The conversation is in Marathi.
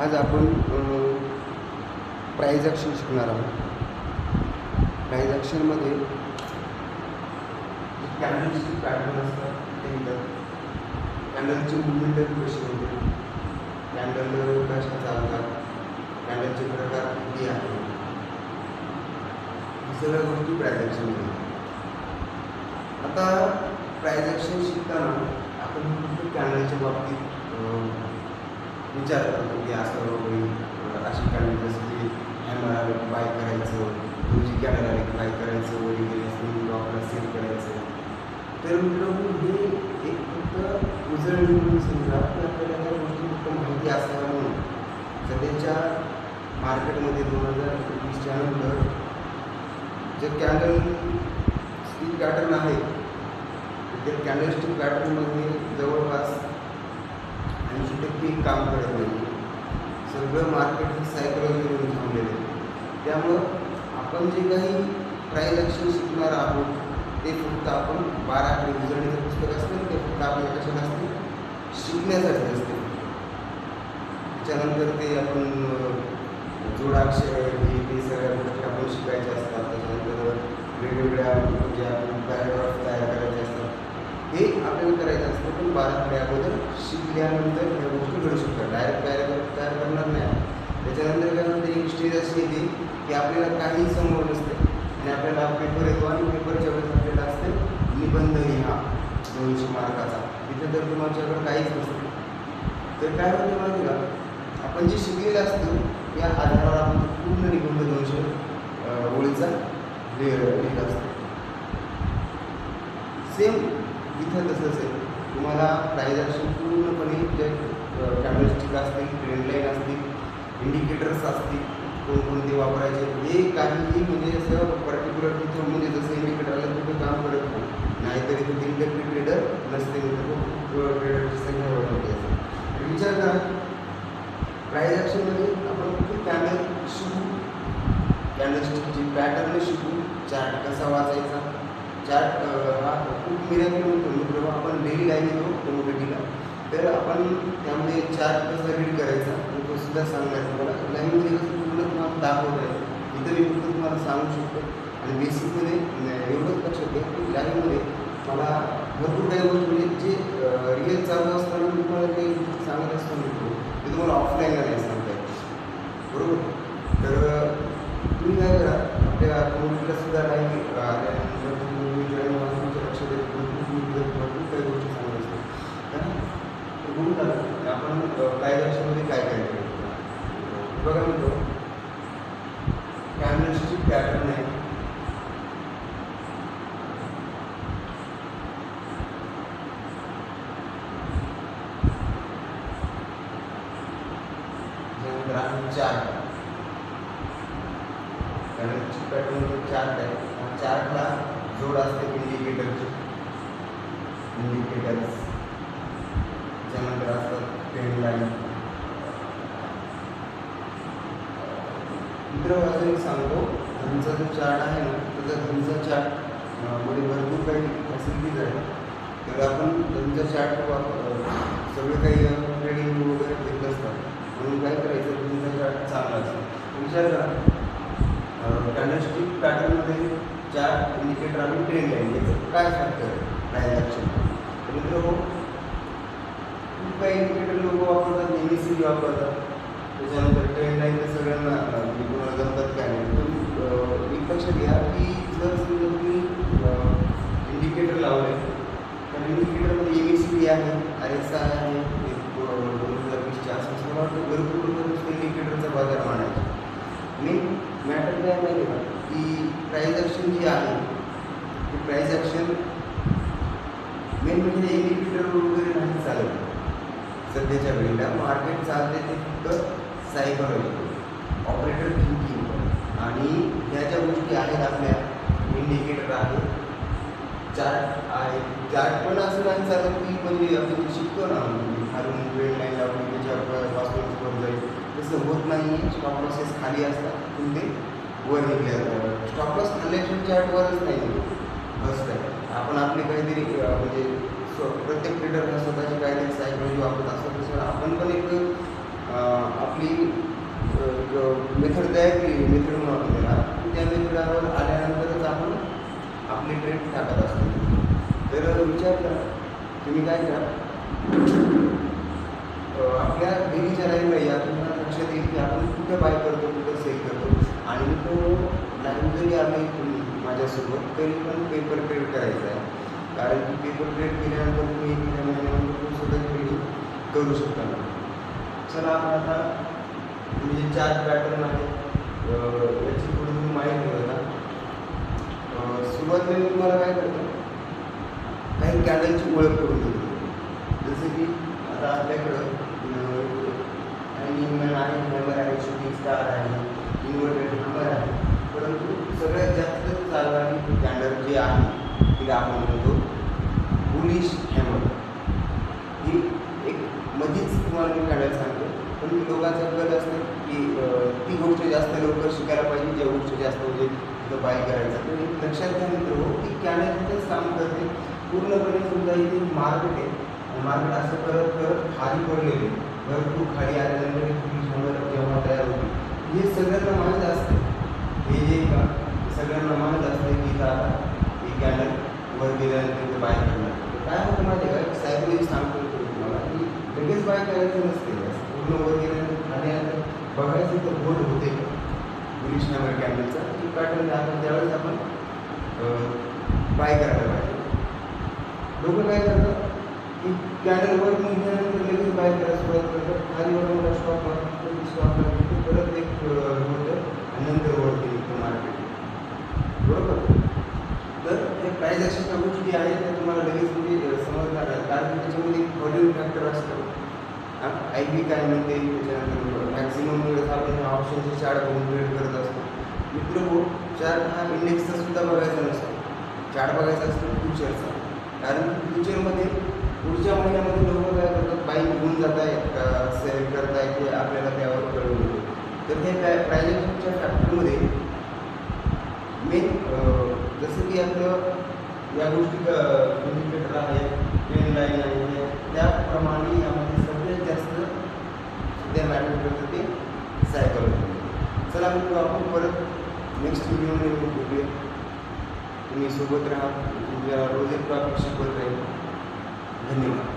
आज आपण प्राईज ॲक्शन शिकणार आहोत. प्राईज ॲक्शनमध्ये कॅन्डलची पॅटर्न असतात ते येतात. कॅन्डलची मुवमेंट कशी होते, कॅन्डल कशा चालतात, कॅन्डलचे प्रकार किती आहेत, ही सगळ्या गोष्टी प्राईज ॲक्शनमध्ये. आता प्राईज ॲक्शन शिकताना आपण फक्त कॅन्डलच्या बाबतीत विचार करतो की असं होईल, अशी कॅन्डल जसं की हॅमर बाय करायचं, तुमची कॅन्डल आली बाय करायचं, वगैरे आपल्याला सेल करायचं. तर मित्रांनो, हे एक फक्त उजळणी म्हणून समजा की आपल्याला या गोष्टी फक्त माहिती असणार म्हणून सध्याच्या मार्केटमध्ये 2021च्या नंतर जे कॅन्डल स्टिक पॅटर्न आहे त्या कॅन्डल स्टिक पॅटर्नमध्ये जवळपास 80% काम करत नाही. सगळं मार्केट ही सायकोलॉजीवरून थांबलेलं आहे. त्यामुळं आपण जे काही प्राईज ॲक्शन शिकणार आहोत ते फक्त आपण 12 आकडे उजळणीचं पुस्तक असतं ते फक्त आपल्याला कशाला असते, शिकण्यासाठी असते. त्याच्यानंतर ते आपण जोडाक्षर हे सगळ्या गोष्टी आपण शिकायच्या असतात. त्याच्यानंतर वेगवेगळ्या म्हणजे आपण पॅराग्राफ तयार करायचे असतात, हे आपल्याला करायचं असतं. पण 12 आकडे अगोदर शिकल्यानंतर ह्या गोष्टी घडू शकतात. डायरेक्ट पॅराग्राफ तयार करणार नाही. त्याच्यानंतर काय होतं, एक स्टेज अशी येते की आपल्याला काही समोर नसते आणि आपल्याला पेपर येतो आणि पेपरच्या वेळेस आपल्याला असते निबंध लिहा 200 मार्काचा. तिथे तर तुमच्याकडे काहीच नसतं. तर काय होतं माहिती का, आपण जे शिकलेलं असतं या आधारावर आपण पूर्ण निबंध 200 ओळीचा लिहिला असतो. सेम इथं तसंच आहे. तुम्हाला प्राईज ॲक्शन पूर्णपणे जे कॅन्डलस्टिक असतील, ट्रेंड लाईन असतील, इंडिकेटर्स असतील, कोणकोणते वापरायचे, हे काहीही म्हणजे असं पर्टिक्युलर तिथं म्हणजे जसं इंडिकेटर आलं तिथं काम करत नाही. नाहीतरी तिथे इंडक्टिव्ह ट्रेडर नसते, खूप ट्रेडरची संख्या वाढवली असते. विचार करा, प्राईज ॲक्शनमध्ये आपण फक्त कॅन्डल शिकू, कॅन्डलस्टिकची पॅटर्न शिकू, चार्ट कसा वाचायचा. चार्ट हा खूप मिराकल होतो. आपण डेली लाईव्ह येतो कम्युनिटीला, तर आपण त्यामध्ये चार्ट कसा रीड करायचा आणि तो सुद्धा सांगणार तुम्हाला. लाईव्हमध्ये कसं पूर्ण तुम्हाला दाखवत आहे, इथं मी फक्त तुम्हाला सांगू शकतो. आणि बेसिकमध्ये एवढंच लक्षात घ्या की लाईव्हमध्ये मला भरपूर काही गोष्टी म्हणजे जे रिअल चालू असताना तुम्हाला काही गोष्टी सांगत असतो ते तुम्हाला ऑफलाईनला नाही सांगता येत, बरोबर. तर तुम्ही काय करा, आपल्या कम्युनिटीला सुद्धा लाईव्ह आल्यानंतर तुम्ही जॉईन व्हा, तुमच्या लक्षात येईल भरपूर काही गोष्टी सांगत असतो. तर बघून टाका आपण प्राईज ॲक्शनमध्ये काय काय करतो. बघा म्हणतो कॅन्डलस्टिक पॅटर्न आहे. त्यानंतर आहे चार्ट. कॅन्डलस्टिक पॅटर्नमध्ये चार्ट आहे. चार्टला जोड असते इंडिकेटरची, इंडिकेटर्स. त्यानंतर असतात ट्रेंड लाईन. मित्र अजून एक सांगतो, तुमचा जो चार्ट आहे ना, त्याचा तुमचा चार्ट मध्ये भरपूर काही फॅसिलिटीज आहे. तर आपण तुमचा चार्ट सगळं काही ट्रेडिंग वगैरे घेत असतात, म्हणून काय करायचं, तुमचा चार्ट चांगला असतो. विचार करा, कॅन्डलस्टिक पॅटर्नमध्ये चार्ट, इंडिकेटर आणि ट्रेंड लाईन याचं काय फॅक्टर आहे प्राईज ॲक्शन. तर मित्र खूप काही इंडिकेटर लोक वापरतात, MACD वापरतात. त्याच्यानंतर ट्रेंड लाईन तर सगळ्यांना कोणाला जमतात काय नाही. तुम्ही एक लक्षात घ्या की जर समजा तुम्ही इंडिकेटर लावले तर इंडिकेटरमध्ये MACD आहे, RSI आहे, 2020च्या आसपास मला वाटतं भरपूर इंडिकेटरचा बाजार मांडायचा. मेन मॅटर काय माहिती का, की प्राईज ॲक्शन जी आहे ती प्राईज ॲक्शन मेन म्हणजे इंडिकेटर वगैरे नाही चालत. सध्याच्या वेळेला मार्केट चालते ते फक्त सायकोलॉजी, ऑपरेटर थिंकिंग आणि ह्या ज्या गोष्टी आहेत आपल्या, इंडिकेटर आहे, चार्ट आहे. चार्ट पण असं नाही चालत की म्हणजे आपण शिकतो ना खालून ट्रेंड लाईन लावली त्याच्यापासून वर जाईल, तसं होत नाही. स्टॉप लॉसेस खाली असतात, तुमचे वर निघले जातात. स्टॉप लॉस खाल्ल्याशिवाय चार्टवरच नाही बस काय. आपण आपली काहीतरी म्हणजे प्रत्येक ट्रेडर स्वतःची काहीतरी सायकोलॉजी वापरत असतो. तसं आपण पण एक आपली मेथड तयार केली, मेथड म्हणून आपण त्याला, त्या मेथडावर आल्यानंतरच आपण आपली ट्रेड टाकत असतो. तर विचार करा, तुम्ही काय करा, आपल्या डेलीच्या लाईफला यातून लक्षात येईल की आपण कुठं बाय करतो, कुठं सेल करतो. आणि तो लाईन जरी आली माझ्यासोबत तरी पण पेपर ट्रेड करायचा आहे. कारण की पेपर ट्रेड केल्यानंतर तुम्ही एखाद्या महिन्यानंतर सुद्धा ट्रेडिंग करू शकता. चला आता तुम्ही जे 4 पॅटर्न आहेत याची थोडी तुम्ही माहिती बघा. सुरुवातीला मी तुम्हाला काय करतो, काही कॅन्डलची ओळख करून देतो. जसं की आता आपल्याकडं हॅमिंग आहे, हॅमर आहे, शूटिंग स्टार आहे, इन्व्हर्टेड हॅमर आहे. परंतु सगळ्यात जास्त चालणारी कॅन्डल जी आहे तिला आपण म्हणतो बुलिश हॅमर. ही एक मध्येच तुम्हाला मी कॅन्डल सांगतो, पण लोकांचा कल असतं की ती गोष्ट जास्त लवकर शिकायला पाहिजे, ज्या गोष्ट जास्त म्हणजे तिथं बाय करायचं. तर लक्षात घ्या मित्र, की कॅन्डलच काम करते पूर्णपणे. समजा इथे मार्केट आहे, मार्केट असं करत करत खाली पडलेले, भरपूर खाली आल्यानंतर जेव्हा तयार होते, हे सगळ्यांना माहीत असतं. हे जे का सगळ्यांना माहीत असतं की आता ही कॅन्डल वर गेल्यानंतर बाय करणार. काय होतं माहिती आहे का, सायकोलॉजी सांगतो तुम्हाला की लगेच बाय करायचं नसते. पूर्ण वर गेल्यानंतर खाली आल्यानंतर बघायचं तर होल्ड होते बुलिश हॅमर कॅन्डलचा की पॅटर्न आपण त्यावेळेस आपण बाय करायला पाहिजे. लोक काय करतात की कॅन्डल वर निघाल्यानंतर लगेच बाय करायला सुरुवात करतात. खाली वर मला स्टॉक मार्केट स्टॉक मार्केट परत एक होतं आणि नंतर वरती निघतं मार्केट, बरोबर. तर हे प्राईज अशा गोष्टी आहेत त्या तुम्हाला लगेच म्हणजे समजणार आहे. कारण त्याच्यामध्ये व्हॉल्यूम फॅक्टर असतो. आय बी काय म्हणते, त्याच्यानंतर मॅक्सिमम वेळेस आपण ऑप्शनचे चार्ट बघून ट्रेड करत असतो. मित्र हो, चार्ट हा इंडेक्सचा सुद्धा बघायचा नसतो, चार्ट बघायचा असतो फ्युचरचा. कारण फ्युचरमध्ये पुढच्या महिन्यामध्ये लोक काय करतात, बाईक घेऊन जात आहेत का सेल करताय ते आपल्याला त्यावर कळून येतो. तर हे प्रायझेशनच्या फॅक्टरमध्ये मेन जसं की आपलं या गोष्टी इंडिकेटर आहे, ट्रेन लाईन आहे, त्याप्रमाणे यामध्ये सगळ्यात जास्त सध्या मॅटर करतं ते सायकॉलॉजी. चला मित्र, आपण परत नेक्स्ट व्हिडिओमध्ये भेटूया. तुम्ही सोबत राहा, तुमच्या रोज एक टॉपिक शिकवत राहील. धन्यवाद.